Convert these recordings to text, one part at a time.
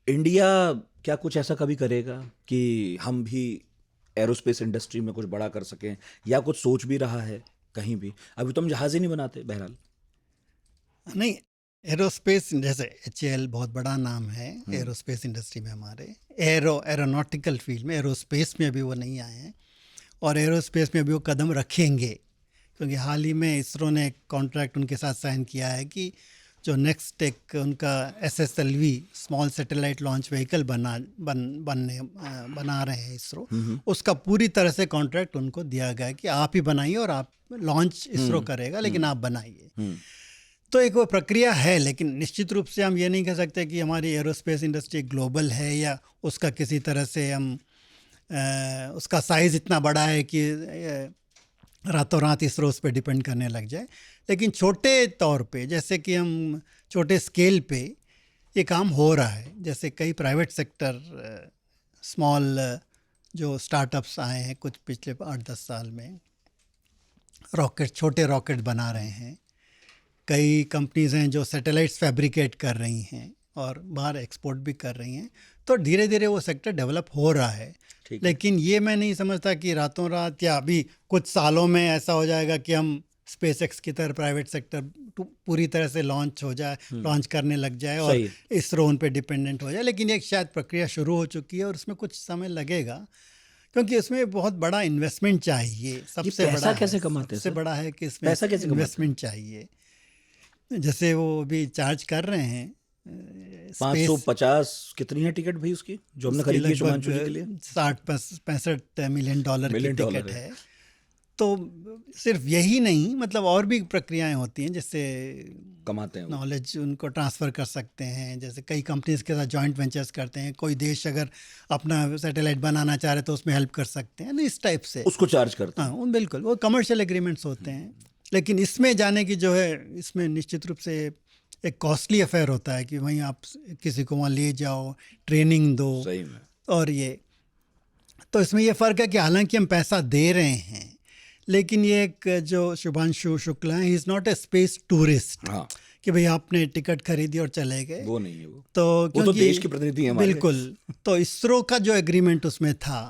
India क्या कुछ ऐसा कभी करेगा कि हम भी एरोस्पेस इंडस्ट्री में कुछ बड़ा कर सकें, या कुछ सोच भी रहा है कहीं भी? अभी तो हम जहाज ही नहीं बनाते बहरहाल। नहीं, एरोस्पेस जैसे एचएएल बहुत बड़ा नाम है हम्म। एरोस्पेस इंडस्ट्री में हमारे। एरोनॉटिकल फील्ड में, एरोस्पेस में अभी वो नहीं आए हैं और एरोस्पेस में अभी वो कदम रखेंगे, क्योंकि हाल ही में इसरो ने एक कॉन्ट्रैक्ट उनके साथ साइन किया है कि जो नेक्स्ट एक उनका SSLV small satellite launch vehicle बना रहे हैं इसरो, उसका पूरी तरह से कॉन्ट्रैक्ट उनको दिया गया है कि आप ही बनाइए और आप लॉन्च इसरो करेगा, लेकिन आप बनाइए। तो एक वो प्रक्रिया है, लेकिन निश्चित रूप से हम ये नहीं कह सकते कि हमारी एरोस्पेस इंडस्ट्री ग्लोबल है या उसका किसी तरह से हम उसका साइज़ इतना बड़ा है कि रातों रात इसरो उस पर डिपेंड करने लग जाए। लेकिन छोटे तौर पे, जैसे कि हम छोटे स्केल पे ये काम हो रहा है, जैसे कई प्राइवेट सेक्टर स्मॉल जो स्टार्टअप्स आए हैं कुछ पिछले 8-10 साल में, छोटे रॉकेट बना रहे हैं। कई कंपनीज हैं जो सैटेलाइट्स फैब्रिकेट कर रही हैं और बाहर एक्सपोर्ट भी कर रही हैं। तो धीरे धीरे वो सेक्टर डेवलप हो रहा है। लेकिन ये मैं नहीं समझता कि रातों रात या अभी कुछ सालों में ऐसा हो जाएगा कि हम स्पेस एक्स की तरह प्राइवेट सेक्टर पूरी तरह से लॉन्च हो जाए, लॉन्च करने लग जाए और इसरो उन पे डिपेंडेंट हो जाए। लेकिन ये शायद प्रक्रिया शुरू हो चुकी है और उसमें कुछ समय लगेगा, क्योंकि इसमें बहुत बड़ा इन्वेस्टमेंट चाहिए। सबसे पैसा कैसे कमाते हैं सबसे सर? बड़ा है कि इसमें पैसा कैसे इन्वेस्टमेंट चाहिए। जैसे वो अभी चार्ज कर रहे हैं 550 कितनी है टिकट भाई उसकी, जो हमने खरीदी है शुभांशु जी के लिए? 60-65 मिलियन डॉलर की $1 टिकट है। तो सिर्फ यही नहीं, मतलब और भी प्रक्रियाएं होती हैं जिससे कमाते हैं नॉलेज उनको ट्रांसफ़र कर सकते हैं। जैसे कई कंपनीज के साथ जॉइंट वेंचर्स करते हैं, कोई देश अगर अपना सैटेलाइट बनाना चाह रहे तो उसमें हेल्प कर सकते हैं ना, इस टाइप से उसको चार्ज करते हैं। हाँ, बिल्कुल, वो कमर्शियल एग्रीमेंट्स होते हैं। लेकिन इसमें जाने की जो है, इसमें निश्चित रूप से एक कॉस्टली अफेयर होता है कि वहीं आप किसी को वहाँ ले जाओ, ट्रेनिंग दो। सही में। और ये तो इसमें ये फ़र्क है कि हालांकि हम पैसा दे रहे हैं, लेकिन ये एक जो शुभांशु शुक्ला है, he is not a space tourist. हाँ, कि भाई आपने टिकट खरीदी और चले गए, वो नहीं है। वो तो देश के प्रतिनिधि हैं हमारे। बिल्कुल। तो इसरो का जो एग्रीमेंट उसमें था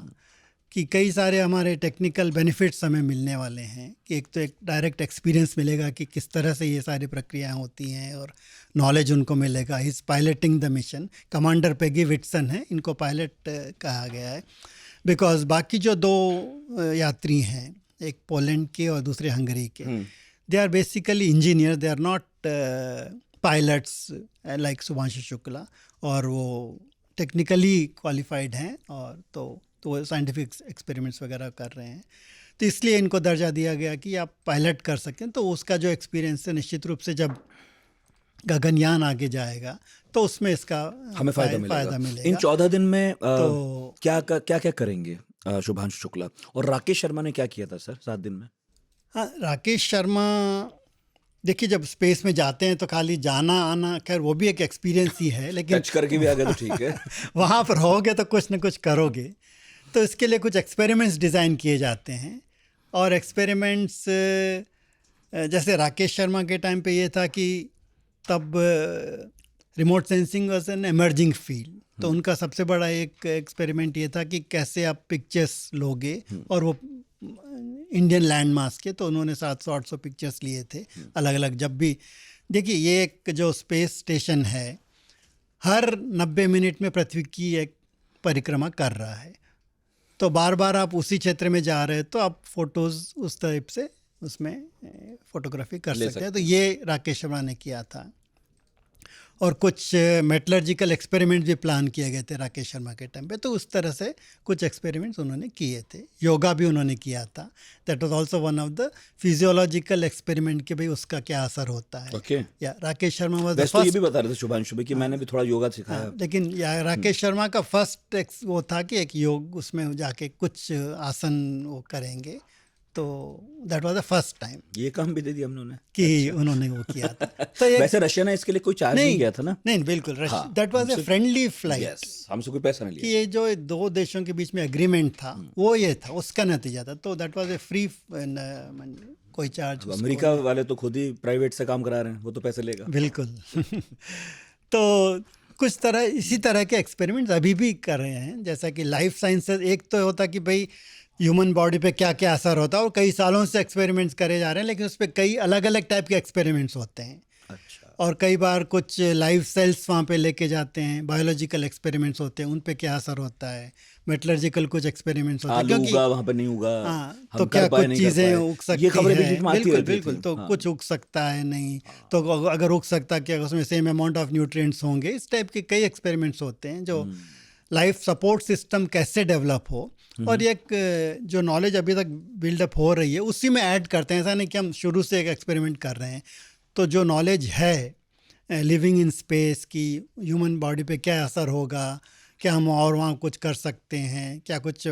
कि कई सारे हमारे टेक्निकल बेनिफिट्स हमें मिलने वाले हैं, कि एक तो एक डायरेक्ट एक्सपीरियंस मिलेगा कि किस तरह से ये सारी प्रक्रियाएं होती हैं और नॉलेज उनको मिलेगा। He is piloting the mission. Commander Peggy Whitson है, इनको पायलट कहा गया है, बिकॉज बाकी जो दो यात्री हैं, एक पोलैंड के और दूसरे हंगरी के, they are basically engineer, they are not pilots like Shubhanshu Shukla, और वो टेक्निकली क्वालिफाइड हैं और तो वो साइंटिफिक एक्सपेरिमेंट्स वगैरह कर रहे हैं। तो इसलिए इनको दर्जा दिया गया कि आप पायलट कर सकें। तो उसका जो एक्सपीरियंस है, निश्चित रूप से जब गगनयान आगे जाएगा तो उसमें इसका हमें फ़ायदा मिलेगा। इन 14 दिन में तो क्या क्या करेंगे शुभांशु शुक्ला? और राकेश शर्मा ने क्या किया था सर 7 दिन में? हाँ, राकेश शर्मा, देखिए जब स्पेस में जाते हैं तो खाली जाना आना, खैर वो भी एक एक्सपीरियंस ही है, लेकिन टच करके भी आ गए तो ठीक है। वहाँ पर रहोगे तो कुछ ना कुछ करोगे। तो इसके लिए कुछ एक्सपेरिमेंट्स डिज़ाइन किए जाते हैं, और एक्सपेरिमेंट्स जैसे राकेश शर्मा के टाइम पे ये था कि तब remote sensing was an emerging field. तो उनका सबसे बड़ा एक एक्सपेरिमेंट ये था कि कैसे आप पिक्चर्स लोगे, और वो इंडियन लैंड मास के, तो उन्होंने 700-800 पिक्चर्स लिए थे अलग अलग। जब भी देखिए, ये एक जो स्पेस स्टेशन है हर 90 मिनट में पृथ्वी की एक परिक्रमा कर रहा है, तो बार बार आप उसी क्षेत्र में जा रहे हैं, तो आप फोटोज़ उस टाइप से उसमें फोटोग्राफी कर सकते हैं। तो ये राकेश शर्मा ने किया था। और कुछ मेटलर्जिकल एक्सपेरिमेंट भी प्लान किए गए थे राकेश शर्मा के टाइम पे, तो उस तरह से कुछ एक्सपेरिमेंट्स उन्होंने किए थे। योगा भी उन्होंने किया था, that was also one of the physiological experiment कि भाई उसका क्या असर होता है। या Rakesh Sharma was the first. ये भी बता रहे थे शुभांशु भाई कि मैंने भी थोड़ा योगा सिखाया। लेकिन राकेश शर्मा का फर्स्ट वो था कि एक योग, उसमें जाके कुछ आसन वो करेंगे, तो that was the first time. ये काम भी दे दिया हमने कि उन्होंने वो किया था। तो वैसे रशिया ने इसके लिए कोई चार्ज नहीं किया था ना? नहीं, बिल्कुल, that was a friendly flight. हमसे कोई पैसा नहीं लिया। कि ये जो दो देशों के बीच में एग्रीमेंट था, वो ये था, उसका नतीजा था। तो दैट वाज ए फ्री, कोई चार्ज। अमेरिका वाले तो खुद ही प्राइवेट से काम करा रहे हैं, वो तो पैसे लेगा। बिल्कुल। तो कुछ तरह इसी तरह के एक्सपेरिमेंट्स अभी भी कर रहे हैं, जैसा कि लाइफ साइंसेस। एक तो होता कि भाई ह्यूमन बॉडी पे क्या क्या असर होता है, और कई सालों से एक्सपेरिमेंट्स करे जा रहे हैं, लेकिन उस पर कई अलग अलग टाइप के एक्सपेरिमेंट्स होते हैं। अच्छा। और कई बार कुछ लाइव सेल्स वहाँ पे लेके जाते हैं, बायोलॉजिकल एक्सपेरिमेंट्स होते हैं, उन पे क्या असर होता है, मेटलर्जिकल कुछ एक्सपेरिमेंट्स होते हैं, आलू क्योंकि उगा वहाँ पे नहीं उगा, हाँ, हम तो कर क्या पाए कुछ नहीं कर चीज़ें पाए, उग सकती ये खबरें बीच है। बीच में आती बिल्कुल रहती बिल्कुल, थी। तो हाँ। कुछ उग सकता है नहीं, तो अगर उग सकता है कि अगर उसमें सेम अमाउंट ऑफ न्यूट्रिएंट्स होंगे, इस टाइप के कई एक्सपेरिमेंट्स होते हैं जो लाइफ सपोर्ट सिस्टम कैसे डेवलप हो। और ये एक जो नॉलेज अभी तक बिल्डअप हो रही है उसी में ऐड करते हैं। ऐसा नहीं कि हम शुरू से एक एक्सपेरिमेंट कर रहे हैं। तो जो नॉलेज है लिविंग इन स्पेस की, ह्यूमन बॉडी पे क्या असर होगा, क्या हम और वहाँ कुछ कर सकते हैं, क्या कुछ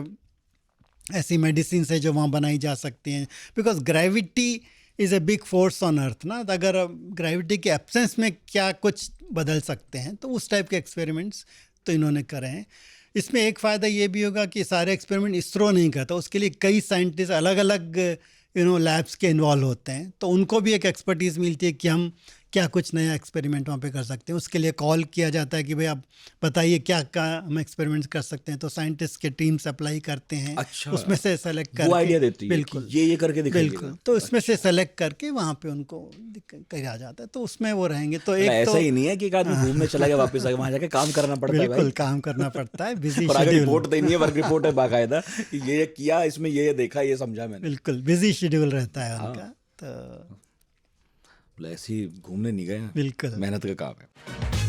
ऐसी मेडिसिन है जो वहाँ बनाई जा सकती हैं, because gravity is a big force on earth ना। तो अगर ग्रेविटी के एब्सेंस में क्या कुछ बदल सकते हैं, तो उस टाइप के एक्सपेरिमेंट्स तो इन्होंने करे हैं। इसमें एक फ़ायदा ये भी होगा कि सारे एक्सपेरिमेंट इसरो नहीं करता, उसके लिए कई साइंटिस्ट अलग अलग लैब्स के इन्वॉल्व होते हैं, तो उनको भी एक एक्सपर्टीज़ मिलती है कि हम क्या कुछ नया एक्सपेरिमेंट वहाँ पे कर सकते हैं। उसके लिए कॉल किया जाता है कि भाई आप बताइए क्या क्या हम एक्सपेरिमेंट्स कर सकते हैं, तो साइंटिस्ट के टीम्स अप्लाई करते हैं। अच्छा। उसमें से सेलेक्ट वो करके आइडिया देती है कि बिल्कुल ये करके दिखाइएगा। बिल्कुल, तो इसमें से सेलेक्ट करके वहाँ पे उनको कहा जाता है, तो उसमें वो रहेंगे। तो एक ऐसा तो ही नहीं है कि एक आदमी घूमने चला गया वापस आ गया, वहाँ जाके काम करना पड़ता है भाई। बिल्कुल काम करना पड़ता है, बिजी और आगे शेड्यूल। रिपोर्ट देनी है, वर्क रिपोर्ट है बाकायदा, कि ये किया, इसमें ये देखा, ये समझा मैंने। बिल्कुल बिजी शेड्यूल रहता है हाँ। उनका। तो ऐसे ही घूमने नहीं गए, बिल्कुल मेहनत का काम है।